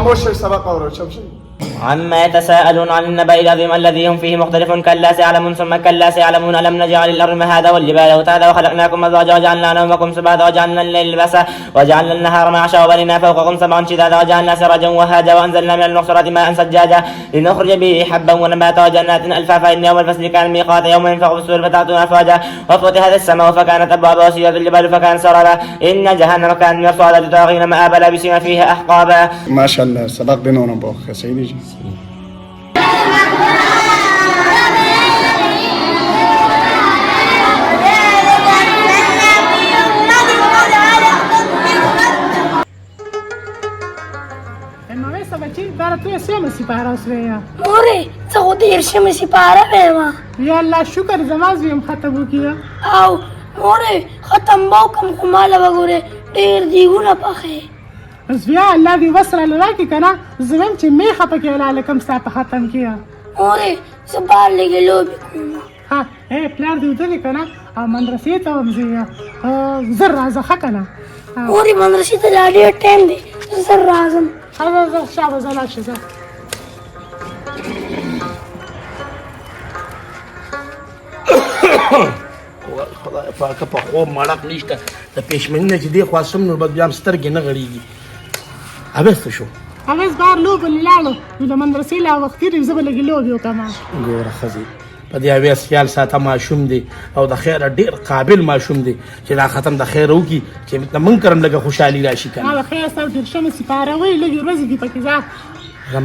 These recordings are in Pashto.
خاموش سبق اور شمشي عما يتساءلون عن النبأ العظيم الذي هم فيه مختلفون كلا سيعلمون ثم كلا سيعلمون ألم نجعل الأرض مهادا والجبال أوتادا وخلقناكم أزواجا وجعلنا نومكم سباتا وجعلنا الليل لباسا وجعلنا النهار معاشا وبنينا فوقكم سبعا شدادا وجعلنا سراجا وهاجا وأنزلنا من المعصرات ماء ثجاجا لنخرج به حبا ونباتا وجنات ألفافا إن يوم الفصل كان ميقاتا يوم ينفخ في الصور فتأتون أفواجا وفتحت السماء فكانت أبوابا وسيرت الجبال فكانت سرابا إن جهنم كانت مرصادا للطاغين مآبا لابسين فيها أحقابا. ما شاء الله سبق بيننا بوخ يا سيدي. موري تغدير شمسي بارا بيما يا الله شكر زماز يوم ختمو كيا او موري ختم بوكم كمالا بغوري دير ديگونا پخه بس يا الله دي وصل لراكي كنا زمن چې میخه پکې ولاله کم ساعت ختم کیا موري سبار لګي لوبي کوم ها اے پلار دی ودلې کنا او مدرسې ته ومزیا زر راځه کنه موري مدرسې ته لاړې ټیم دی زر راځم هذا شابه زلا شزا خدای پاک په خو مړق نشته د پېشمنۍ چې دی خاصم نو بد بیا سترګې نه غړيږي اوبه شو اوس بار لوب لاله د مدرسې لا وخت دی زبل لګي لوب یو کما ګوره خزي په دې اوس خیال ساته ماشوم دی او د خیر ډیر قابل ماشوم دی چې دا ختم د خیر وکي چې موږ کرم لګه خوشحالي راشي کنه دا خیر سره د شمس سپاروي لګي ورځ دی پکې ځه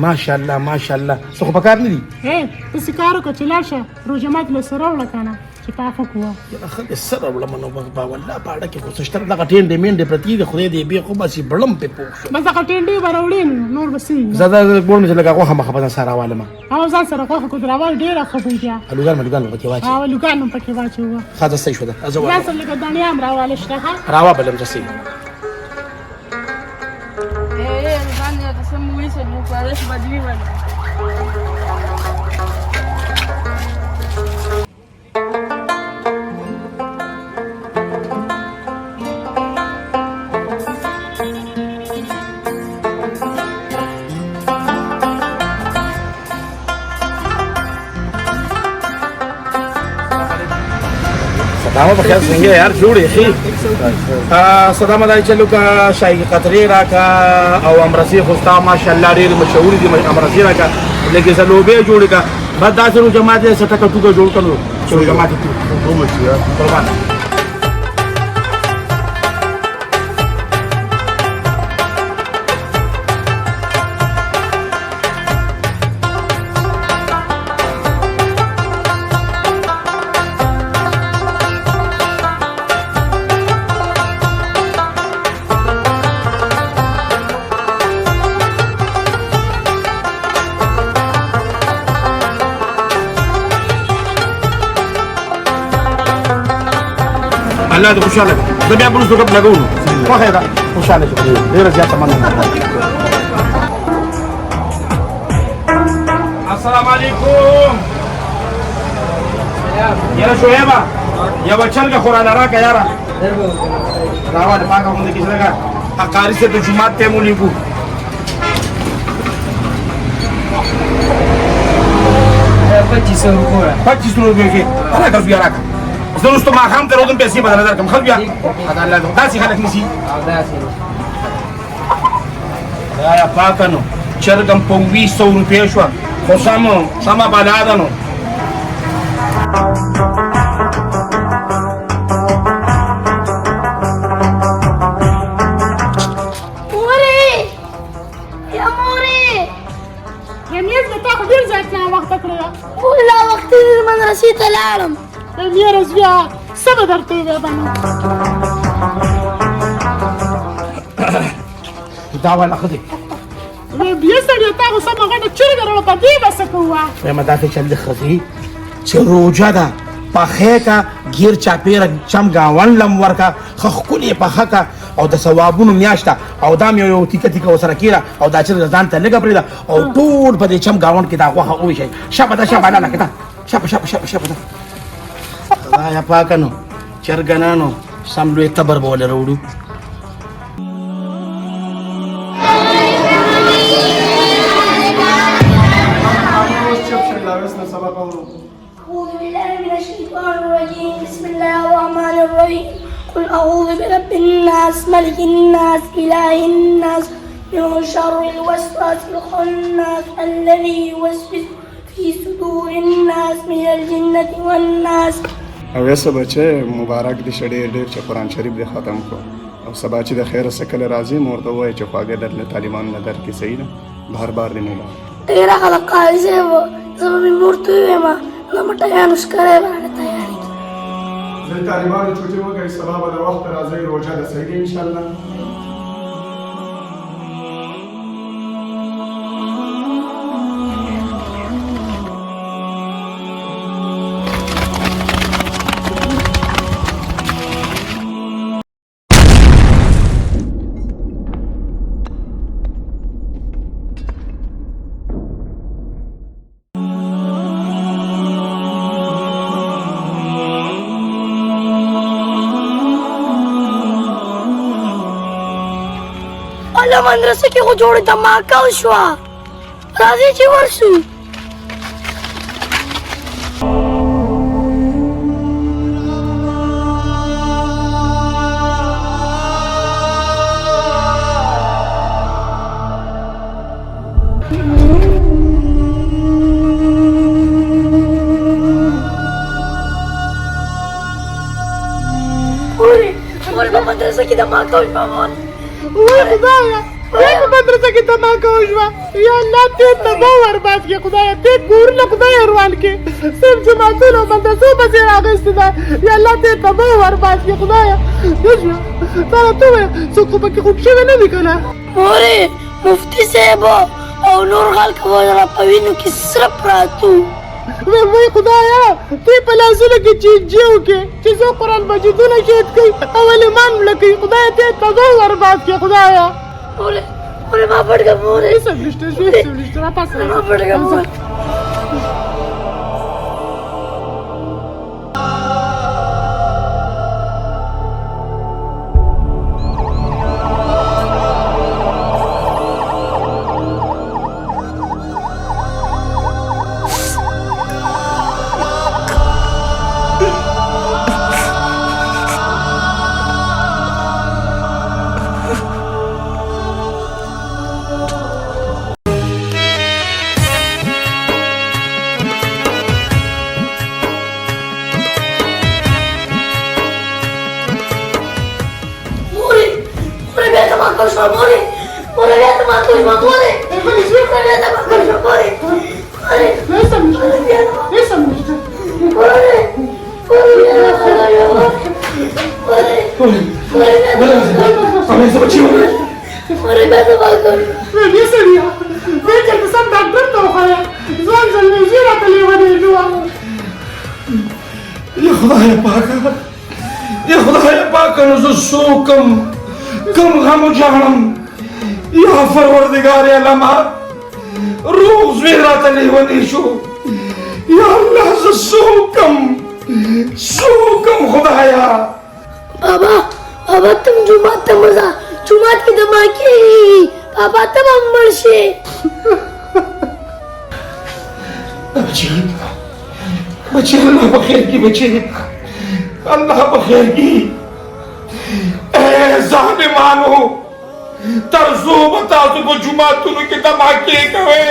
ماشاء الله ماشاء الله څه خو پکار نه دي اے تاسو کارو کو چلاشه روجمات له سره ولا کنه چې پاکو کوه یا خل سره ولا منو با والله باړه کې خو څشتر دغه ټین دې مين دې پرتی دې خدای دې به خو بس بلم په پوښ بس هغه ټین دې وراولین نور بسې زړه ګور مې لګه غوخه مخه سره والما او ځان سره غوخه کو دراوال ډیره خبریا لوګان پکې واچي او لوګان پکې واچو خاصه صحیح شو ده ازو ځان سره لګه دانیا امر واله شته راوا بلم جسي Vanya kasema mwise mukwaresh badiliwa. صدامه بخیر څنګه یار جوړ یې صدامه دای چې لوکا شای قطری راکا او امرسي خوستا ماشاءالله ډېر مشهور دي امرسي راکا لکه زلوبه جوړ کا بعد داسې جماعت یې سټه کټو جوړ کړو چې جماعت ته کوم شي قربان الله دې خوشاله ده بیا بروز وګب لګو خو خیره خوشاله شه ډیره زیاته مننه السلام علیکم یاره شعیبه یا بچلګه قران راکا یاره راوړ پاکه مونږ کې څنګه اقاری سے تو جمعات ته مونږ کو 2500 روپے 2500 روپے کې انا کس بیا راکا زه نو ما هم ته روزم پیسې بدل درکم خل بیا خدای الله داسې خلک نسی یا پاکنو چرګم په 200 روپے شو خو سم بالا نو موري يا موري یمیز ته خو ډیر ځای نه وخت کړو ولا وخت دې مدرسې ته لاړم یاره زیا سبا درته وې باندې دا ولا خدي بیا سړی تاسو سم غواړئ چې درو په دې بس کوه فهم دا څه چل خدي چې روجا دا پخې کا غیر چاپیر چم گاون لم ورکا خخکلی پخکا او د ثوابونو میاشتا او دا مې یو ټیکه ټیکه وسره کیرا او دا چې ځان ته لګا پریدا او ټول په دې چم گاون کې دا غوخه او شي شپه نه کتا شپه دا یا پاکنو چرګنانو سم لوی تبر بوله وروړو الشيطان الرجيم بسم الله الرحمن الرحيم قل أعوذ برب الناس ملك الناس إله الناس من شر الوسواس الخناس الذي يوسوس في صدور الناس من الجنة والناس. او یسه بچه مبارک دي شډیر ډیر چې قرآن شریف دې ختم کو او سبا چې د خیره سکل راځي مورته وای چې خواږه درله طالبان نه در کې صحیح نه بار بار دی نه لا تیرا خلق قاضي سے وہ زما من مورته ما لمټه یانس کرے باندې تیاری د طالبانو چوټي وګي سبا به د وخت راځي روزه ده صحیح ان شاء الله. الله مدرسه کې خو جوړه دماکه وشوه راځي چې ورشو. مول په مدرسه کې دماکه وشوه. وای خدایا وای په مدرسه کې دماکه وشوه یا الله دې تباہ برباد کړي خدایا دې کورونه خدای روان کړي سب جماعتونو مدرسو پسې راغستې ده یا الله دې تباہ برباد کړي خدایا دښمه ترا ته څوک پکې خوب شوی نه دی کنه مورې مفتي صاحب او نور خلک وژنه په وینو کې سره پراتو وای خدایا دې په لاسونو کې چینجي وکړي چې زه قرآن مجیدونه شهید کړي او ایمان مړه کړي خدایا دې تباہ برباد کړي خدایا مورې ما پټ کړه مورې سب نشته را پاسه ما پټ کړه مورې कम गम जानम या परवरदिगार आलम रोज मेरा तले वनीशो या अल्लाह सोकम खुदाया बाबा तुम जुमात मजा जुमात की धमाके बाबा तब हम मरशे बच्चे अल्लाह बखैर की बच्चे अल्लाह बखैर की जालिमानो तरजो बता तो जुमातुन के धमाके कहे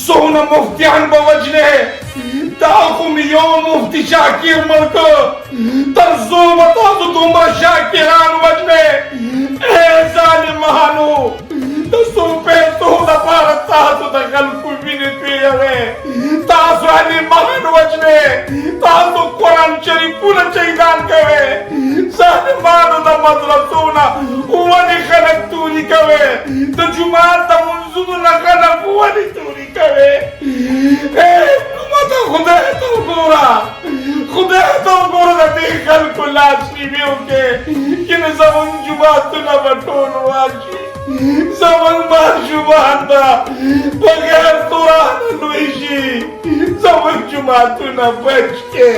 सोना मुफ्तियान बवजने दाखुम योम मुफ्ती शाकिर मलक तरजो बता तो तुमरा शाकिरान वजने ए जालिमानो तो सो पे तो ना पारता तो दखल कुबिन पियवे तासु अली महान वजने तासु कुरान शरीफ पूरा चैदान कहे जालिमानो दा मदरसोना वनी खलक तूनी कहे तो जुमात दा मुंजुद ना खलक वनी तूनी कहे ए मत खुदा तो गोरा दा देखल को लाशी में होके कि न जमन जुमात ना बटोन वाकी जमन बार जुबान दा बगैर कुरान नोइशी जमन जुमात ना बच के